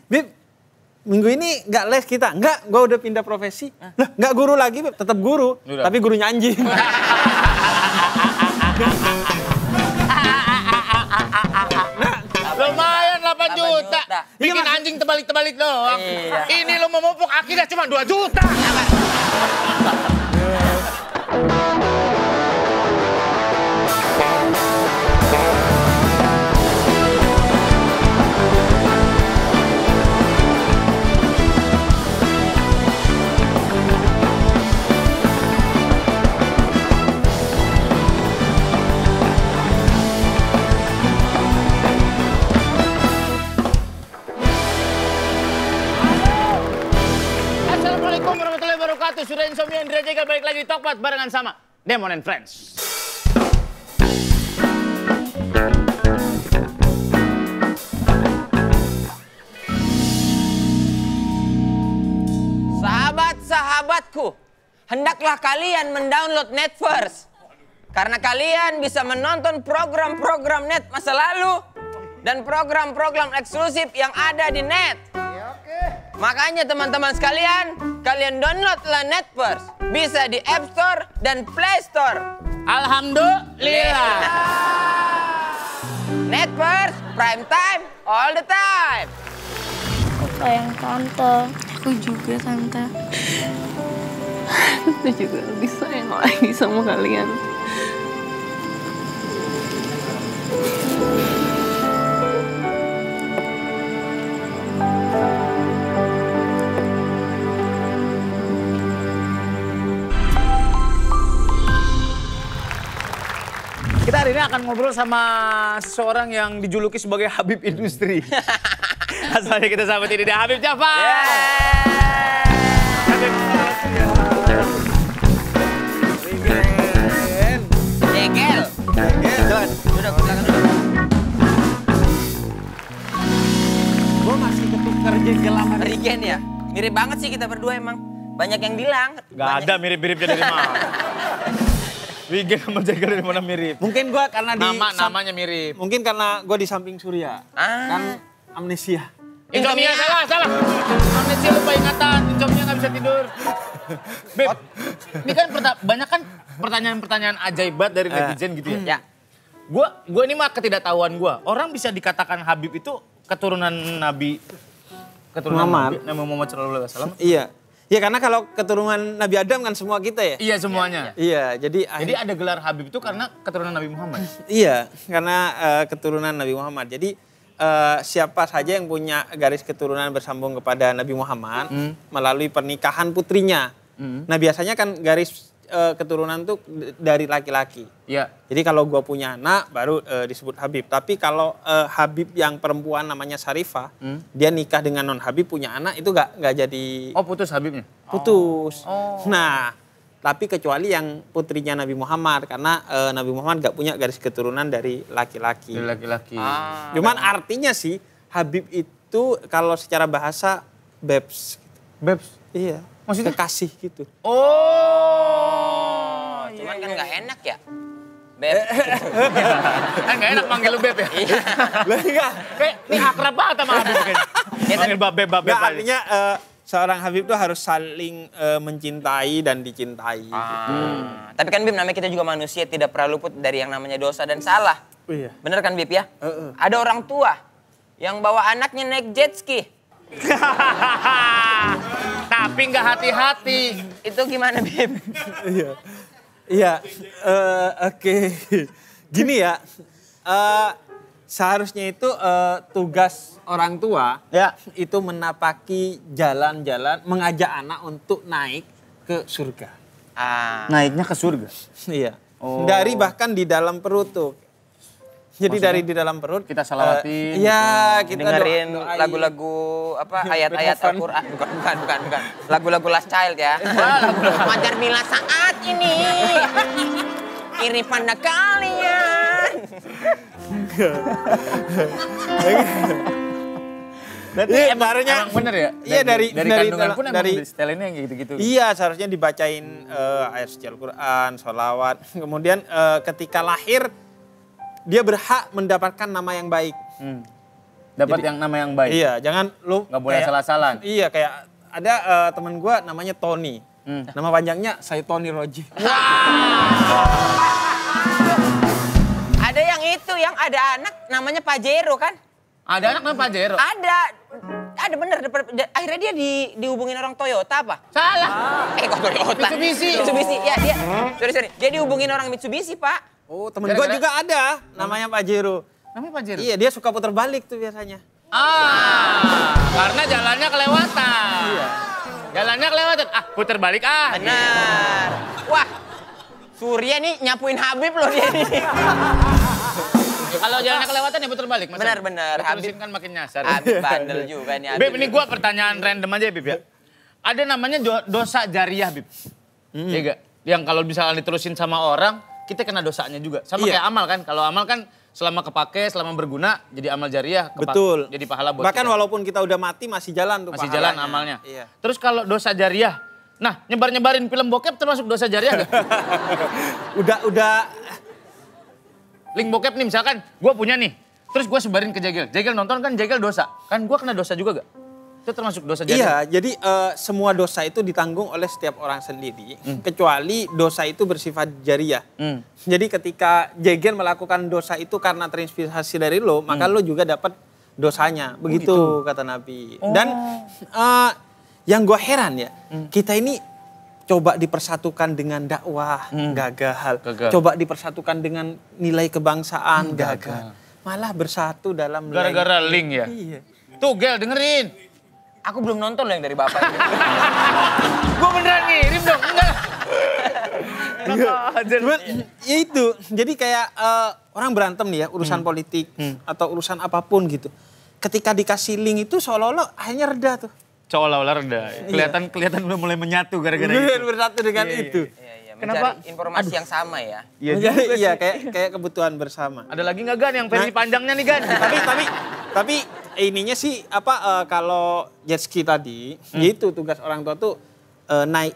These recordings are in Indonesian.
Bib, minggu ini nggak les kita. Nggak, gue udah pindah profesi. Lah, nggak guru lagi, Bib. Tetap guru. Udah. Tapi gurunya anjing. Lumayan 8 juta. Bikin Iya, anjing terbalik-terbalik doang. Iya. Ini lo mau memupuk akidah cuma 2 juta. Assalamualaikum warahmatullahi wabarakatuh. Sudah insomnia Indra Jega balik lagi di Tokpat barengan sama Demon and Friends. Sahabat-sahabatku, hendaklah kalian mendownload Netverse. Karena kalian bisa menonton program-program net masa lalu dan program-program eksklusif yang ada di net. Makanya teman-teman sekalian, kalian downloadlah Netverse. Bisa di App Store dan Play Store. Alhamdulillah. Netverse, prime time, all the time. Aku sayang Tante. Aku juga Tante. Tante juga lebih sayang lagi sama kalian. Kita hari ini akan ngobrol sama seseorang yang dijuluki sebagai Habib Industri. Asalnya kita sambut ini dia Habib Jafar. Habib. Jegel. Jalan. Udah, belakang dulu. Gue masih ketukar jengkel sama Regen ya? Mirip banget sih kita berdua emang. Banyak yang bilang. Gak ada mirip-miripnya dari mana. Wigen sama Jegel dari mana mirip? Mungkin gue karena Namanya mirip. Mungkin karena gue di samping Surya. Kan amnesia. Insomnia salah. Amnesia lupa ingatan, insomnia nggak bisa tidur. Beb, ini kan banyak kan pertanyaan-pertanyaan ajaib banget dari netizen gitu ya. Ya. Gua ini mah ketidaktahuan gua. Orang bisa dikatakan Habib itu keturunan Nabi Muhammad. Nabi Muhammad SAW. Iya. Ya karena kalau keturunan Nabi Adam kan semua kita ya. Iya semuanya. Iya, jadi Jadi ada gelar Habib itu karena keturunan Nabi Muhammad. iya, karena keturunan Nabi Muhammad. Jadi siapa saja yang punya garis keturunan bersambung kepada Nabi Muhammad melalui pernikahan putrinya. Nah biasanya kan garis keturunan tuh dari laki-laki. Iya. Jadi kalau gue punya anak baru disebut Habib. Tapi kalau Habib yang perempuan namanya Syarifah, dia nikah dengan non Habib punya anak itu nggak jadi Oh putus Habibnya? putus. Oh. Nah, tapi kecuali yang putrinya Nabi Muhammad karena Nabi Muhammad nggak punya garis keturunan dari laki-laki. Dari laki-laki. Cuman artinya sih Habib itu kalau secara bahasa babes. Babes? Iya. Maksudnya? Kekasih gitu. Oh. Cuman kan nggak enak ya. Beb. Kan gak enak manggil lu Beb ya? Lah enggak. Kayak ini akrab banget sama Habib kayaknya. Manggil Beb. Nggak, artinya seorang Habib itu harus saling mencintai dan dicintai. Tapi kan Bib namanya kita juga manusia tidak pernah luput dari yang namanya dosa dan salah. Oh, iya. Bener kan Bib ya? Ada orang tua yang bawa anaknya naik jet ski. Tapi nggak hati-hati. Itu gimana Bib? Iya. Iya. Oke. Gini ya. Seharusnya itu tugas orang tua Ya. itu menapaki jalan-jalan mengajak anak untuk naik ke surga. Naiknya ke surga. Iya. Oh. Dari bahkan di dalam perut tuh. Jadi Maksudnya? dari di dalam perut Kita salawatin. Iya, kita Dengerin doain. lagu-lagu apa ayat-ayat Beethoven. Al-Qur'an. Bukan. Lagu-lagu Last Child ya. Fajar bila saat ini iri pada kalian. Berarti Iya, emang sebenarnya- bener ya? Iya, dari kandungan pun emang dari- setelannya yang gitu-gitu. Iya, seharusnya dibacain ayat suci Al-Quran, sholawat. Kemudian ketika lahir, dia berhak mendapatkan nama yang baik. Dapat yang nama yang baik. Iya, jangan lu Nggak boleh asal-asalan. Iya, kayak ada temen gue namanya Tony. Nama panjangnya saya Tony Roji. Ada yang itu, yang ada anak namanya Pajero kan? Ada anak namanya Pajero? Ada bener. Akhirnya dia dihubungin orang Toyota apa? Salah. Kok Toyota? Mitsubishi, ya dia. Sorry. Dia dihubungin orang Mitsubishi, Pak. Oh, temen gue juga ada namanya Pajero. Namanya Pajero? Iya, dia suka putar balik tuh biasanya. Karena jalannya kelewatan. Iya. Jalannya kelewatan. Putar balik Benar. Wah, Surya nih nyapuin Habib loh dia nih. Kalau jalannya kelewatan ya putar balik. Benar. Habib kan makin nyasar. Habib bandel juga nih. Habib. Bib, ini gua pertanyaan random aja Bib ya. Ada namanya dosa jariah Bib. Iya gak? Yang kalau misalnya diterusin sama orang, kita kena dosanya juga. Sama kayak amal kan. Kalau amal kan selama kepake, selama berguna, jadi amal jariah. Betul. Jadi pahala buat Bahkan kita. walaupun kita udah mati masih jalan tuh Masih pahalanya. jalan amalnya. Iya. Terus kalau dosa jariah, nah nyebarin film bokep termasuk dosa jariah gak? Udah Link bokep nih misalkan, gue punya nih. Terus gue sebarin ke Jegel. Jegel nonton kan Jegel dosa. Kan gue kena dosa juga gak? Itu termasuk dosa jariah. Iya, jadi semua dosa itu ditanggung oleh setiap orang sendiri, kecuali dosa itu bersifat jariah. Jadi ketika Jegen melakukan dosa itu karena terinspirasi dari lo, maka lo juga dapat dosanya. Begitu kata Nabi. Dan yang gue heran ya, kita ini coba dipersatukan dengan dakwah, gagal. Coba dipersatukan dengan nilai kebangsaan, gagal. Malah bersatu dalam Gara-gara link ya? Iya. Tuh Gel dengerin. Aku belum nonton loh yang dari Bapak ini. Gue beneran ngirim dong, enggak. Cuman, ya itu, jadi kayak orang berantem nih ya, urusan politik atau urusan apapun gitu. Ketika dikasih link itu seolah-olah akhirnya reda tuh. Seolah-olah reda. Kelihatan udah mulai menyatu gara-gara itu. Bersatu dengan itu. Iya, Kenapa? mencari informasi yang sama ya. Iya, kayak kebutuhan bersama. Ada lagi nggak Gan yang versi panjangnya nih Gan? Tapi ininya sih kalau jet ski tadi, yaitu tugas orang tua tuh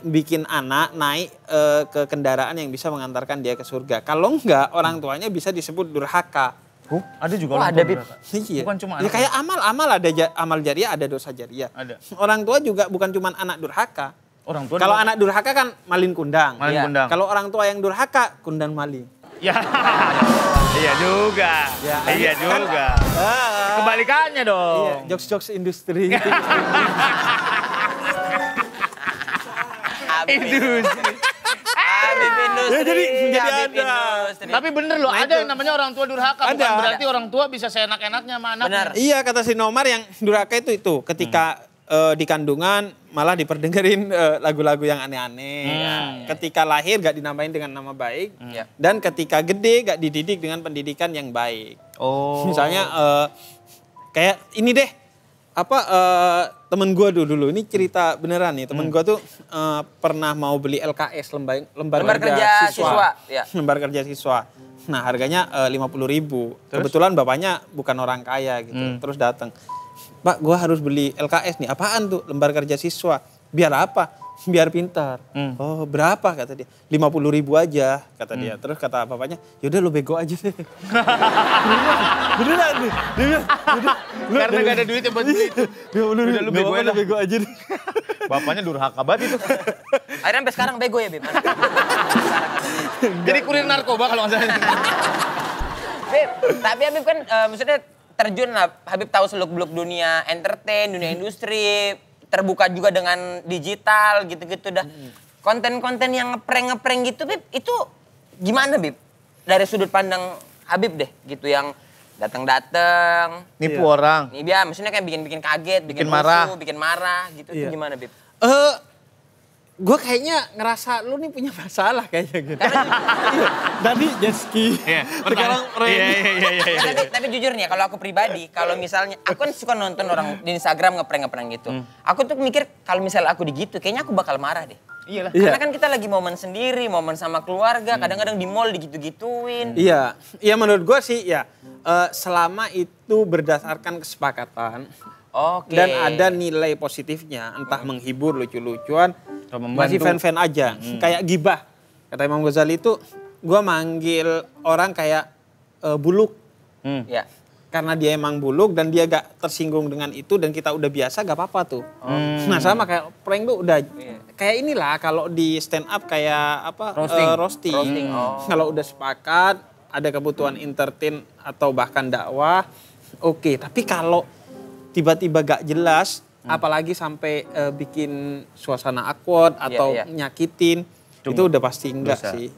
bikin anak naik ke kendaraan yang bisa mengantarkan dia ke surga. Kalau enggak, orang tuanya bisa disebut durhaka. Ada juga Oh, ada, Bib. Iya. Bukan cuma ya, anak. kayak amal ada amal jariah, ada dosa jariah. Ada. Orang tua juga bukan cuma anak durhaka. Orang tua. Kalau anak durhaka kan malin kundang. Malin kundang. Kalau orang tua yang durhaka, kundang maling. Ya, iya juga. Ya, Iya kan- juga. Kebalikannya dong. Iya, jokes-jokes industri. Industri. Habib Industri. Ya, jadi Habib ada. Industri. Tapi bener loh, ada yang namanya orang tua durhaka. Ada. Bukan berarti orang tua bisa seenak-enaknya sama anaknya. Benar. Iya, kata si Nomar yang durhaka itu. Ketika di kandungan malah diperdengerin lagu-lagu yang aneh-aneh. Ketika lahir gak dinamain dengan nama baik. Ya. Dan ketika gede gak dididik dengan pendidikan yang baik. Oh. Misalnya kayak ini deh. Temen gue dulu ini cerita beneran nih. Temen gue tuh pernah mau beli LKS lembar kerja siswa. Ya. Lembar kerja siswa. Nah harganya 50.000. Kebetulan bapaknya bukan orang kaya gitu. Terus datang, Pak, gue harus beli LKS nih. Apaan tuh? Lembar kerja siswa. Biar apa? Biar pintar. Oh, berapa kata dia? 50.000 aja kata dia. Terus kata bapaknya, yaudah lu bego aja deh. Beneran nih. Dia bilang, Karena gak ada duit ya buat beli itu. udah lu bego aja. Bego aja deh. Bapaknya durhaka banget itu. Akhirnya sampai sekarang bego ya, Bib. Jadi kurir narkoba kalau nggak salah. Bib, tapi Habib kan maksudnya terjun lah. Habib tahu seluk-beluk dunia entertain, dunia industri, terbuka juga dengan digital gitu-gitu dah. Konten-konten yang ngeprank gitu, Bib, itu gimana, Bib? Dari sudut pandang Habib deh, gitu yang datang-datang. Nipu orang. Nih dia, maksudnya kayak bikin kaget, bikin marah. bikin marah gitu. Itu gimana, Bib? Gue kayaknya ngerasa lu nih punya masalah kayaknya gitu. Tadi jet ski. Iya. Sekarang Iya. Tapi jujur nih ya, kalau aku pribadi, kalau misalnya aku kan suka nonton orang di Instagram ngeprank gitu. Aku tuh mikir kalau misalnya aku digitu, kayaknya aku bakal marah deh. Iyalah. Karena kan kita lagi momen sendiri, momen sama keluarga, kadang-kadang di mall digitu-gituin. Iya, menurut gue sih ya selama itu berdasarkan kesepakatan Oke. dan ada nilai positifnya, entah menghibur, lucu-lucuan, masih fan-fan aja. Kayak gibah, kata Imam Ghazali itu, gue manggil orang kayak buluk. Ya. karena dia emang buluk dan dia gak tersinggung dengan itu dan kita udah biasa gak apa-apa tuh. Nah sama kayak prank tuh udah kayak inilah kalau di stand up kayak apa roasting. Kalau udah sepakat ada kebutuhan entertain atau bahkan dakwah, oke. Tapi kalau tiba-tiba gak jelas, apalagi sampai bikin suasana awkward atau nyakitin, itu udah pasti enggak sih.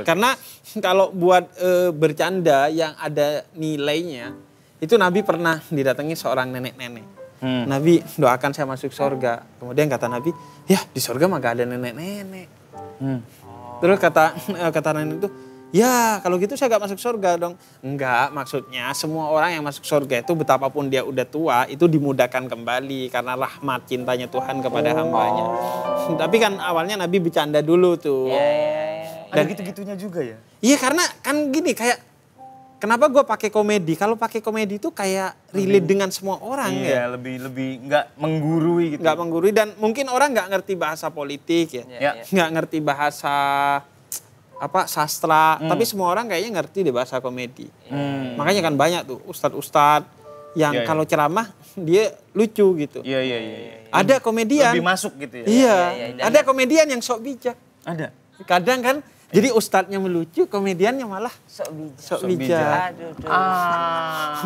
Karena kalau buat bercanda yang ada nilainya, itu Nabi pernah didatangi seorang nenek-nenek. Nabi, doakan saya masuk surga. Kemudian kata Nabi, ya di surga mah gak ada nenek-nenek. Terus kata nenek itu, ya kalau gitu saya gak masuk surga dong. Enggak, maksudnya semua orang yang masuk surga itu betapapun dia udah tua itu dimudahkan kembali karena rahmat cintanya Tuhan kepada hambanya. Tapi kan awalnya Nabi bercanda dulu tuh. Dan gitu-gitunya juga ya? Iya karena kan gini kayak kenapa gue pakai komedi? Kalau pakai komedi itu kayak relate dengan semua orang ya. Lebih nggak menggurui gitu. Nggak menggurui dan mungkin orang nggak ngerti bahasa politik ya. Nggak ngerti bahasa sastra, tapi semua orang kayaknya ngerti deh bahasa komedi. Makanya kan banyak tuh ustadz-ustadz yang kalau ceramah dia lucu gitu. Iya. Ada komedian. Lebih masuk gitu ya. Iya. Ada komedian yang sok bijak. Ada. Kadang kan jadi ustadznya melucu, komediannya malah sok bijak.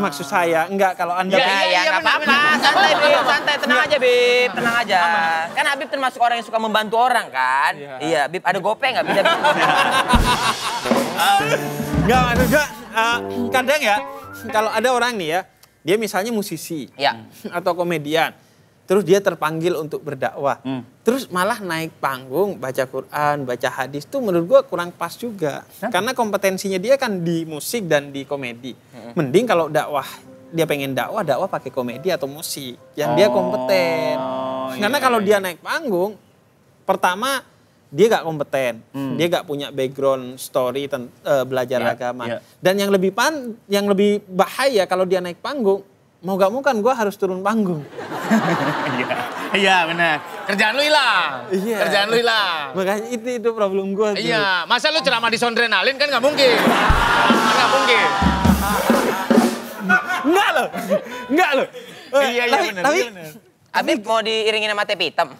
Maksud saya enggak kalau Anda Enggak apa-apa. Santai Bib, santai. Tenang aja Bib, tenang aja. Kan Habib termasuk orang yang suka membantu orang kan. Iya, Bib ada gopay nggak? Bisa. Enggak, maksudnya kadang ya kalau ada orang nih ya, dia misalnya musisi atau komedian, terus dia terpanggil untuk berdakwah, terus malah naik panggung baca Quran, baca hadis, tuh menurut gua kurang pas juga, karena kompetensinya dia kan di musik dan di komedi. Mending kalau dakwah dia pengen dakwah pakai komedi atau musik yang dia kompeten. Karena kalau dia naik panggung, pertama dia gak kompeten, dia gak punya background story belajar agama. Dan yang lebih bahaya kalau dia naik panggung, mau gak mau kan gue harus turun panggung. Iya benar. Kerjaan lu hilang. Kerjaan lu hilang. Makanya itu problem gue tuh. Iya, masa lu ceramah di Sondrenalin kan gak mungkin. Gak mungkin. Enggak loh. Iya benar. Tapi Habib mau diiringin sama teh hitam.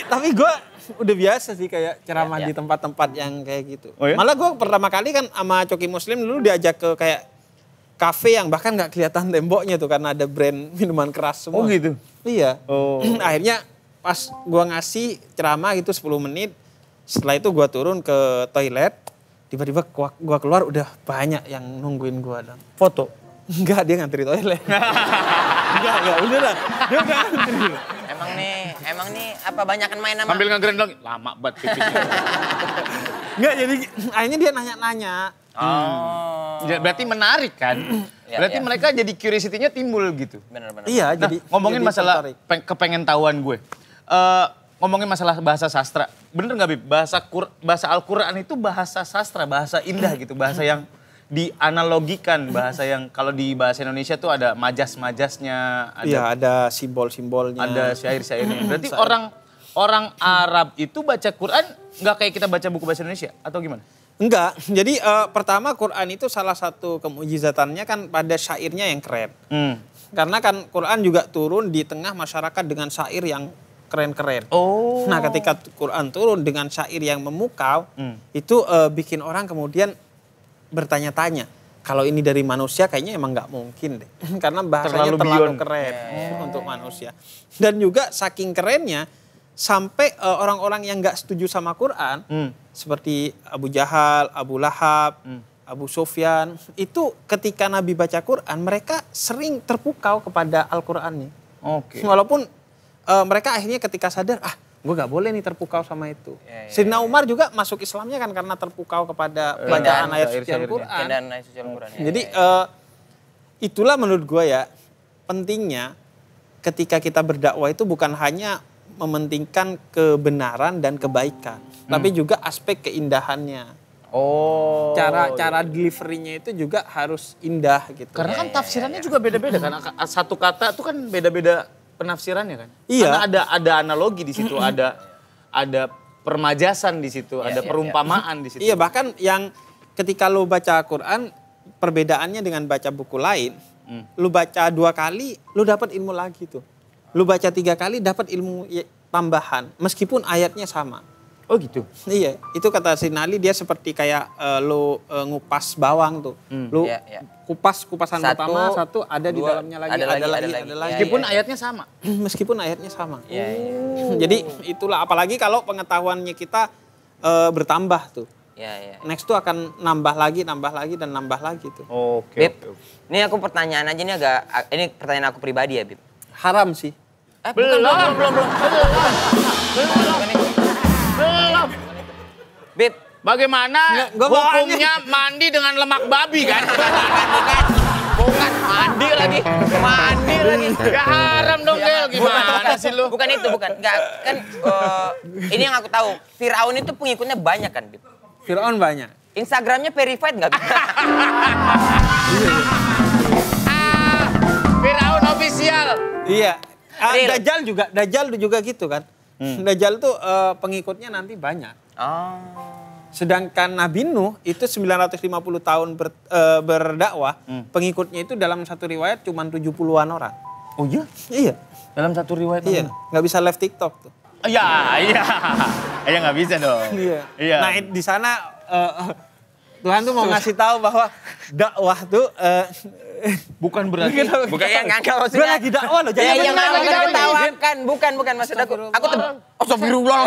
tapi gue udah biasa sih kayak ceramah di tempat-tempat yang kayak gitu. Malah gue pertama kali kan sama Coki Muslim dulu diajak ke kayak kafe yang bahkan nggak kelihatan temboknya tuh karena ada brand minuman keras semua. Oh gitu? Iya. Akhirnya pas gue ngasih ceramah gitu 10 menit, setelah itu gue turun ke toilet, tiba-tiba gue keluar udah banyak yang nungguin gue dong. Foto? Enggak, dia ngantri toilet. Enggak, udah lah. Dia udah ngantri. Emang nih apa banyakan main sama? Sambil ngegrendong, lama banget pipisnya. Enggak, jadi akhirnya dia nanya-nanya. Berarti menarik kan? Berarti mereka jadi curiosity-nya timbul gitu. Benar-benar. Iya, Nah, jadi ngomongin jadi masalah tertarik. kepengen tahuan gue. Ngomongin masalah bahasa sastra. Bener gak Bib? Bahasa Al-Quran itu bahasa sastra, bahasa indah gitu. Bahasa yang dianalogikan, bahasa yang kalau di bahasa Indonesia tuh ada majas-majasnya. Iya, ada simbol-simbolnya. Ada syair-syairnya. Berarti orang Arab itu baca Quran nggak kayak kita baca buku bahasa Indonesia atau gimana? Enggak, jadi pertama Quran itu salah satu kemujizatannya kan pada syairnya yang keren. Karena kan Quran juga turun di tengah masyarakat dengan syair yang keren-keren. Nah ketika Quran turun dengan syair yang memukau, itu bikin orang kemudian bertanya-tanya. Kalau ini dari manusia kayaknya emang nggak mungkin deh. Karena bahasanya terlalu keren untuk manusia. Dan juga saking kerennya, sampai orang-orang yang nggak setuju sama Quran, seperti Abu Jahal, Abu Lahab, Abu Sufyan, itu ketika Nabi baca Quran, mereka sering terpukau kepada Al-Qurannya. Walaupun mereka akhirnya ketika sadar, gue gak boleh nih terpukau sama itu. Sayyidina Umar juga masuk Islamnya kan karena terpukau kepada bacaan ayat suci Al-Quran. Jadi itulah menurut gue ya, pentingnya ketika kita berdakwah itu bukan hanya mementingkan kebenaran dan kebaikan, tapi juga aspek keindahannya. Cara deliverynya itu juga harus indah gitu. Karena kan tafsirannya juga beda-beda kan. Satu kata itu kan beda-beda penafsirannya kan. Iya. Karena ada analogi di situ, ada permajasan di situ, ada perumpamaan di situ. Iya, bahkan yang ketika lo baca Quran perbedaannya dengan baca buku lain, lu baca 2 kali, lu dapat ilmu lagi tuh. Lu baca 3 kali dapat ilmu tambahan, meskipun ayatnya sama. Oh gitu? Iya, itu kata Sinali dia seperti kayak lu ngupas bawang tuh. Lu kupasan pertama, satu ada di dalamnya lagi, ada lagi. Meskipun ayatnya sama? Meskipun ayatnya sama. Jadi itulah, apalagi kalau pengetahuannya kita bertambah tuh. Next tuh akan nambah lagi dan nambah lagi tuh. Oke. Bib, ini aku pertanyaan aja, ini pertanyaan aku pribadi ya, Bib. Haram sih. Belum. Bib, bagaimana hukumnya mandi dengan lemak babi kan? Bukan, mandi lagi. Ya haram dong, Del. Gimana sih lu? Bukan itu, bukan. Enggak, kan ini yang aku tahu. Firaun itu pengikutnya banyak kan, Bib? Firaun banyak. Instagramnya verified nggak, Bib? Firaun official. Iya. Dajjal juga gitu kan. Dajjal tuh pengikutnya nanti banyak. Sedangkan Nabi Nuh itu 950 tahun berdakwah, pengikutnya itu dalam satu riwayat cuma 70-an orang. Oh iya? Iya. Dalam satu riwayat? Iya, nggak bisa live TikTok tuh. Iya. Ya nggak bisa dong. Iya. Nah di sana Tuhan tuh mau ngasih tahu bahwa dakwah tuh bukan berarti. Bukan yang ngangkat maksudnya. Gue lagi dakwah loh. Ya yang ketawakan. Bukan maksud aku. Astagfirullah.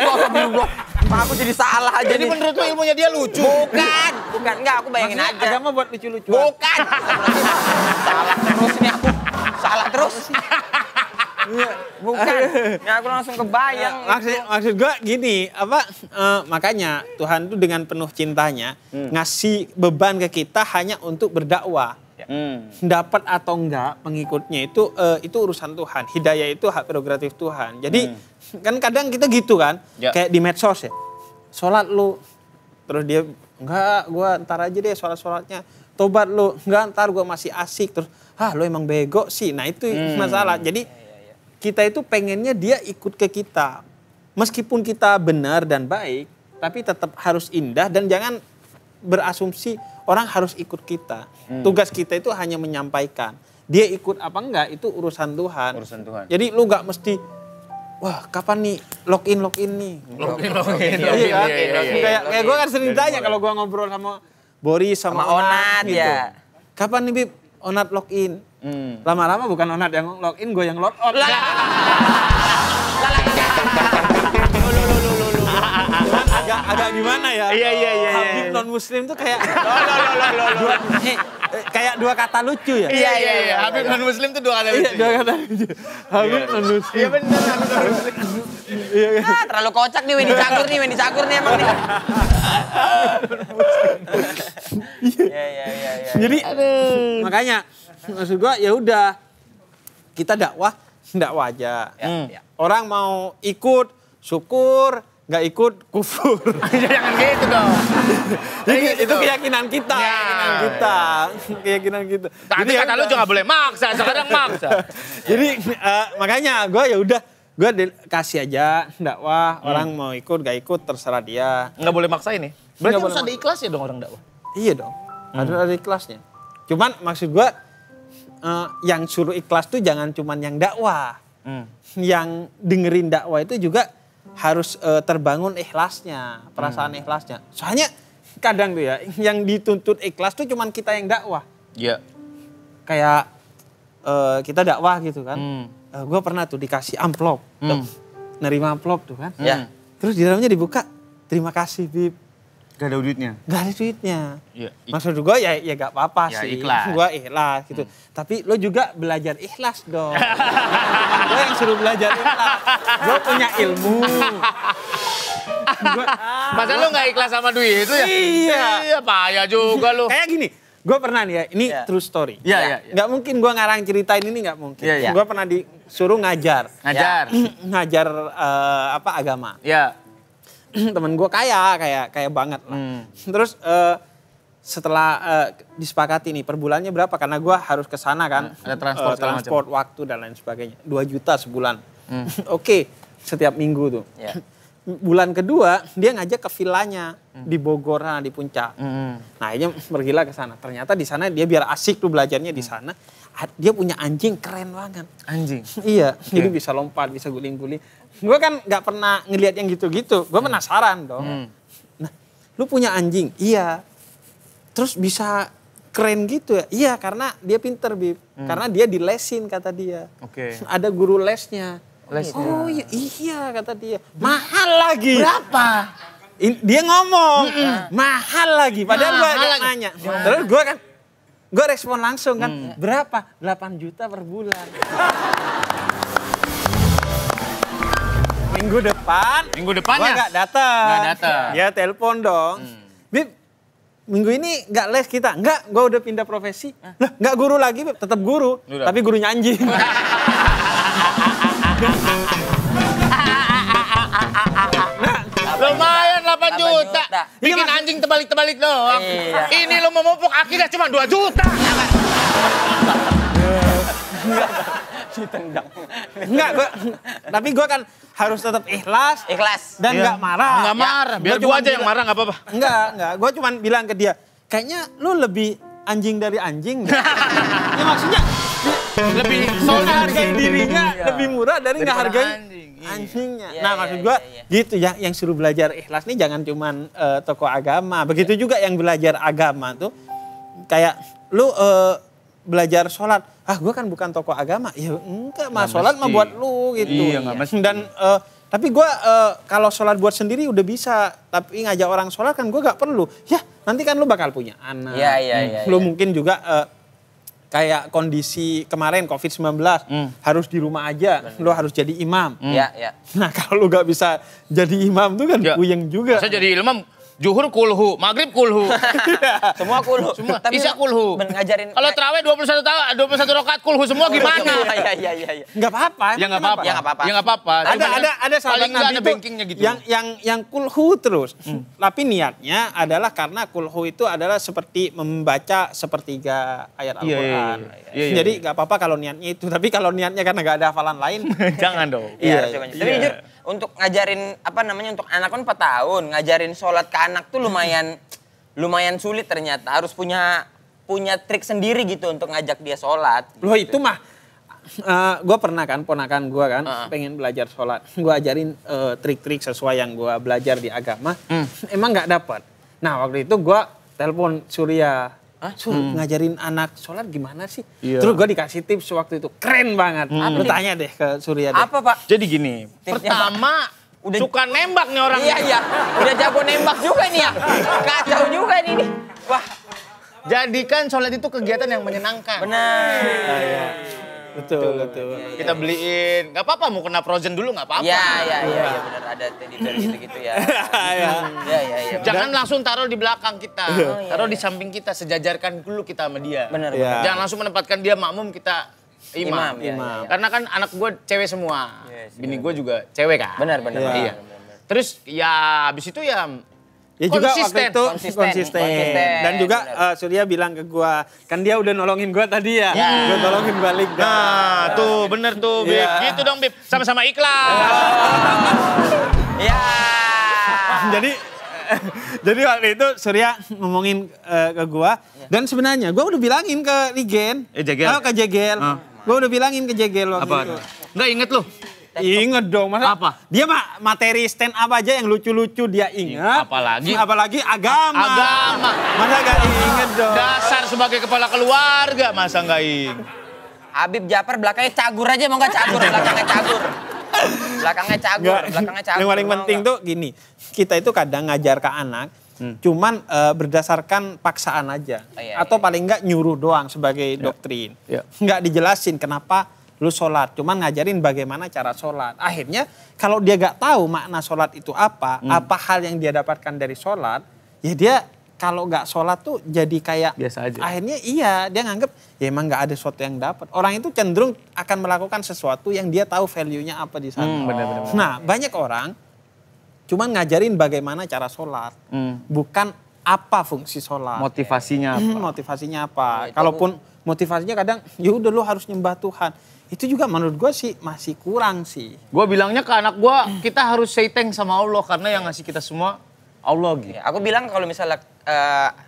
Aku jadi salah aja. Jadi menurut lu ilmunya dia lucu? Bukan. Enggak, aku bayangin aja. Agama buat lucu-lucu. Bukan. Salah terus. Iya, bukan. Ya aku langsung kebayang. Maksud gue gini, makanya Tuhan tuh dengan penuh cintanya ngasih beban ke kita hanya untuk berdakwah. Dapat atau enggak pengikutnya itu urusan Tuhan. Hidayah itu hak prerogatif Tuhan. Jadi kan kadang kita gitu kan, kayak di medsos ya. Sholat lu, terus dia enggak, gua ntar aja deh sholatnya. Tobat lu, enggak, ntar gua masih asik. Terus lu emang bego sih. Nah itu masalah. Jadi kita itu pengennya dia ikut ke kita. Meskipun kita benar dan baik, tapi tetap harus indah dan jangan berasumsi orang harus ikut kita. Tugas kita itu hanya menyampaikan. Dia ikut apa enggak itu urusan Tuhan. Jadi lu enggak mesti wah kapan nih login nih. Login. Kayak gue kan sering tanya kalau gue ngobrol sama Boris sama Onat gitu. Ya. Kapan nih Bib Onat login? Lama-lama bukan Onat yang login, gue yang log out. Agak gimana ya? Iya. Habib non muslim tuh kayak kayak dua kata lucu ya? Iya. Habib non muslim tuh 2 kata lucu. Iya, 2 kata lucu. Habib non muslim. Iya benar, Habib non muslim. Terlalu kocak nih Wendy Cagur nih emang nih. Iya. Jadi makanya maksud gua ya udah kita dakwah aja. Orang mau ikut syukur, nggak ikut kufur. Jangan gitu dong. Itu keyakinan kita. Keyakinan kita. Tapi kata lu juga boleh maksa, sekarang maksa. Jadi makanya gue ya udah gue kasih aja dakwah, orang mau ikut gak ikut terserah dia. Nggak boleh maksa ini. Berarti harus ada ikhlas ya dong orang dakwah. Iya dong. Harus ada ikhlasnya. Cuman maksud gue yang suruh ikhlas tuh jangan cuman yang dakwah. Yang dengerin dakwah itu juga harus terbangun ikhlasnya, perasaan ikhlasnya. Soalnya kadang tuh ya, yang dituntut ikhlas tuh cuman kita yang dakwah. Iya. Kayak kita dakwah gitu kan. Gue pernah tuh dikasih amplop. Nerima amplop tuh kan. Terus di dalamnya dibuka, terima kasih Bib. Gak ada duitnya? Gak ada duitnya. Ya, maksud gue ya gak apa-apa sih. Ikhlas. Gue ikhlas gitu. Tapi lo juga belajar ikhlas dong. Gue yang suruh belajar ikhlas. Gue punya ilmu. Masa lo gak ikhlas sama duit itu ya? Iya, payah juga lo. Kayak gini, gue pernah nih ya, ini true story. Iya. Gak mungkin gue ngarang ceritain ini, gak mungkin. Gue pernah disuruh ngajar. Ngajar agama. Iya. Temen gue kaya banget lah. Terus setelah disepakati nih per bulannya berapa, karena gue harus ke sana kan. Ada transport waktu dan lain sebagainya. 2 juta sebulan. Oke, setiap minggu tuh. bulan kedua dia ngajak ke villanya di Bogor, di puncak. Nah, akhirnya pergilah ke sana. Ternyata di sana dia biar asik tuh belajarnya di sana. Dia punya anjing keren banget. Anjing? Iya, jadi bisa lompat, bisa guling-guling. Gue kan nggak pernah ngelihat yang gitu-gitu. Gue penasaran dong. Nah, lu punya anjing? Iya. Terus bisa keren gitu ya? Iya, karena dia pinter, Bib. Karena dia dilesin kata dia. Oke. Ada guru lesnya. Oh iya kata dia. Mahal lagi. Berapa? Dia ngomong. Mahal lagi. Padahal gue gak nanya. Terus gue respon langsung kan. Berapa? 8 juta per bulan. Minggu depan gue gak datang. Dia telepon dong. Bib, minggu ini gak les kita. Enggak, gue udah pindah profesi. Lah, gak guru lagi, Bib. Tetap guru. Tapi gurunya anjing. Lumayan 8 juta. Bikin anjing terbalik-terbalik doang. Ini lo memupuk akidah cuma 2 juta. Enggak, tapi gue kan harus tetap ikhlas. Dan nggak marah. Nggak marah, biar gue aja yang marah nggak apa-apa. Enggak. Gue cuma bilang ke dia, kayaknya lu lebih anjing dari anjing. Ya maksudnya, Lebih soalnya hargai dirinya lebih murah dari nggak hargai anjingnya. Nah maksud gue gitu ya, yang suruh belajar ikhlas nih jangan cuman tokoh agama. Begitu juga yang belajar agama tuh, kayak lu belajar sholat. Gue kan bukan tokoh agama. Ya enggak, sholat mah buat lu gitu. Iya, nggak mesti. Dan tapi gue kalau sholat buat sendiri udah bisa. Tapi ngajak orang sholat kan gue gak perlu. Ya nanti kan lu bakal punya anak. Iya. Lu mungkin juga kayak kondisi kemarin COVID-19. Harus di rumah aja. Lu harus jadi imam. Iya. Nah kalau lu gak bisa jadi imam tuh kan puyeng juga. Saya jadi imam. Zuhur kulhu, maghrib kulhu. Semua kulhu. Semua. Tapi Isya kulhu. Ngajarin. Kalau terawih 21 rakaat kulhu semua gimana? Iya. Nggak apa-apa. Ya nggak apa-apa. Ada sahabat paling Nabi ada bankingnya gitu. Yang kulhu terus. Tapi niatnya adalah karena kulhu itu adalah seperti membaca sepertiga ayat Al-Quran. Iya. Jadi nggak apa-apa kalau niatnya itu. Tapi kalau niatnya karena nggak ada hafalan lain. Jangan dong. Iya. Tapi jujur untuk ngajarin untuk anak kan 4 tahun, ngajarin sholat ke anak tuh lumayan sulit ternyata. Harus punya trik sendiri gitu untuk ngajak dia sholat. Loh itu mah, gue pernah kan, ponakan gue kan, pengen belajar sholat. Gue ajarin trik-trik sesuai yang gue belajar di agama. Emang nggak dapat. Nah waktu itu gue telepon Surya. Ngajarin anak sholat gimana sih? Iya. Terus gue dikasih tips waktu itu. Keren banget. Lu tanya deh ke Surya deh. Apa Pak? Jadi gini, pertama suka nembak nih orang. Iya. Udah jago nembak juga nih ya. Kacau juga nih. Wah. Jadikan sholat itu kegiatan yang menyenangkan. Benar. Betul. Kita beliin, nggak apa-apa mau kena frozen dulu nggak apa-apa. Iya benar ada teddy bear gitu ya. Iya. Jangan langsung taruh di belakang kita, taruh di samping kita, sejajarkan dulu kita sama dia. Benar. Jangan langsung menempatkan dia makmum, kita imam. Karena kan anak gue cewek semua, bini gue juga cewek kan. Benar. Iya. Terus ya habis itu ya juga konsisten. waktu itu konsisten. Dan juga Surya bilang ke gua, kan dia udah nolongin gua tadi ya. Gua tolongin balik. Nah, tuh bener tuh, Bib. Gitu dong, Bib. Sama-sama ikhlas. Iya. Jadi waktu itu Surya ngomongin ke gua, dan sebenarnya gua udah bilangin ke Rigen. Ke Jegel. Gua udah bilangin ke Jegel waktu itu. Enggak inget lu? Inget dong, masa apa? Dia mah materi stand up aja yang lucu-lucu dia ingat. Apalagi agama. Masa gak inget dong? Dasar sebagai kepala keluarga, masa gak inget? Habib Jafar belakangnya cagur aja, mau gak cagur? Belakangnya cagur. Yang paling penting tuh gini, kita itu kadang ngajar ke anak, cuman berdasarkan paksaan aja. Atau paling enggak nyuruh doang sebagai doktrin. Nggak dijelasin kenapa lu sholat, cuman ngajarin bagaimana cara sholat. Akhirnya kalau dia gak tahu makna sholat itu apa hal yang dia dapatkan dari sholat, ya dia kalau gak sholat tuh jadi kayak biasa aja. Akhirnya dia nganggep ya emang gak ada sesuatu yang dapat. Orang itu cenderung akan melakukan sesuatu yang dia tahu value-nya apa di sana. Bener. Nah banyak orang cuman ngajarin bagaimana cara sholat, bukan apa fungsi sholat. Motivasinya apa? Motivasinya apa? Kalaupun motivasinya kadang ya udah lu harus nyembah Tuhan. Itu juga menurut gue sih masih kurang sih. Gue bilangnya ke anak gue, kita harus say thanks sama Allah karena yang ngasih kita semua Allah gitu. Ya, aku bilang kalau misalnya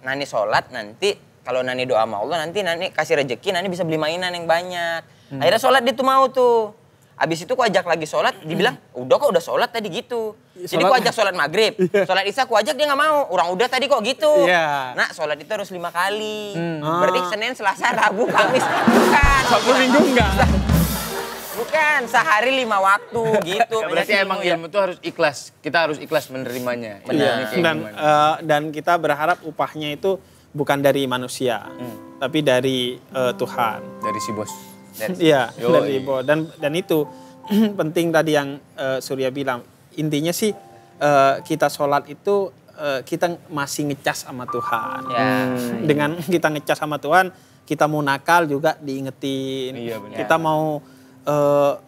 Nani sholat nanti, kalau Nani doa sama Allah nanti Nani kasih rezeki, Nani bisa beli mainan yang banyak. Akhirnya sholat dia tuh mau tuh. Abis itu aku ajak lagi sholat, dibilang udah kok udah sholat tadi gitu. Jadi aku ajak sholat maghrib, sholat isya aku ajak dia nggak mau. Orang udah tadi kok gitu. Nah sholat itu harus 5 kali. Berarti Senin, Selasa, Rabu, Kamis. Bukan. Sabtu Minggu enggak? Bukan, sehari 5 waktu gitu. Berarti emang ilmu itu harus ikhlas. Kita harus ikhlas menerimanya. Dan kita berharap upahnya itu bukan dari manusia, tapi dari Tuhan. Dari si bos. Iya, dari Ibo. Dan itu penting tadi yang Surya bilang. Intinya sih kita sholat itu kita masih ngecas sama Tuhan. Dengan kita ngecas sama Tuhan, kita mau nakal juga diingetin. Iya, benar. Kita mau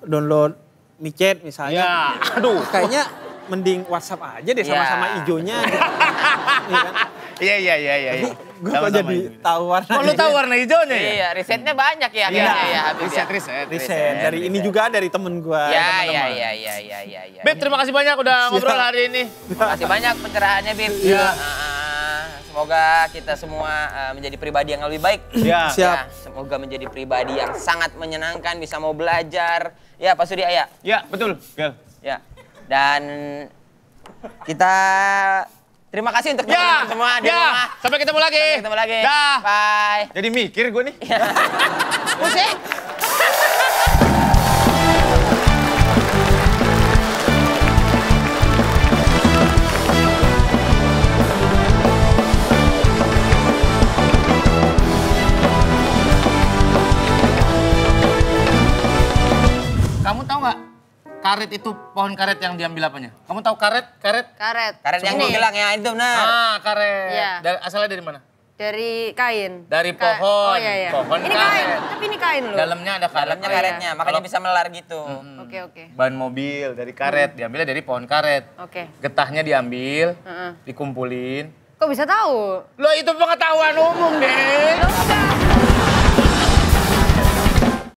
download micet misalnya. Aduh, kayaknya mending WhatsApp aja deh sama-sama ijonya. Gitu. Iya kan? Iya. Gue kok jadi tahu warna. Oh, lu tahu warna hijaunya ya? Iya, risetnya banyak ya. Riset. Dari ini juga dari temen gue. Iya. Beb, terima kasih banyak udah ngobrol hari ini. Terima kasih banyak pencerahannya, Bib. Iya. Semoga kita semua menjadi pribadi yang lebih baik. Iya. Siap. Semoga menjadi pribadi yang sangat menyenangkan, bisa mau belajar. Ya, Pak Surya ya. Ya, betul. Ya. Dan kita terima kasih untuk teman-teman semua di rumah. Sampai ketemu lagi. Dah. Bye. Jadi mikir gue nih. Pusing. Kamu tahu nggak karet itu pohon karet yang diambil apanya? Kamu tahu karet? Karet Yang gue bilang ya itu benar. Karet. Iya. Asalnya dari mana? dari kain. Dari pohon. Oh iya. Pohon ini karet. kain, tapi ini kain loh. Dalamnya ada karet. Dalamnya karetnya, makanya bisa melar gitu. Oke. Ban mobil dari karet, diambilnya dari pohon karet. Oke. Getahnya diambil, dikumpulin. Kok bisa tahu? Loh itu pengetahuan umum deh.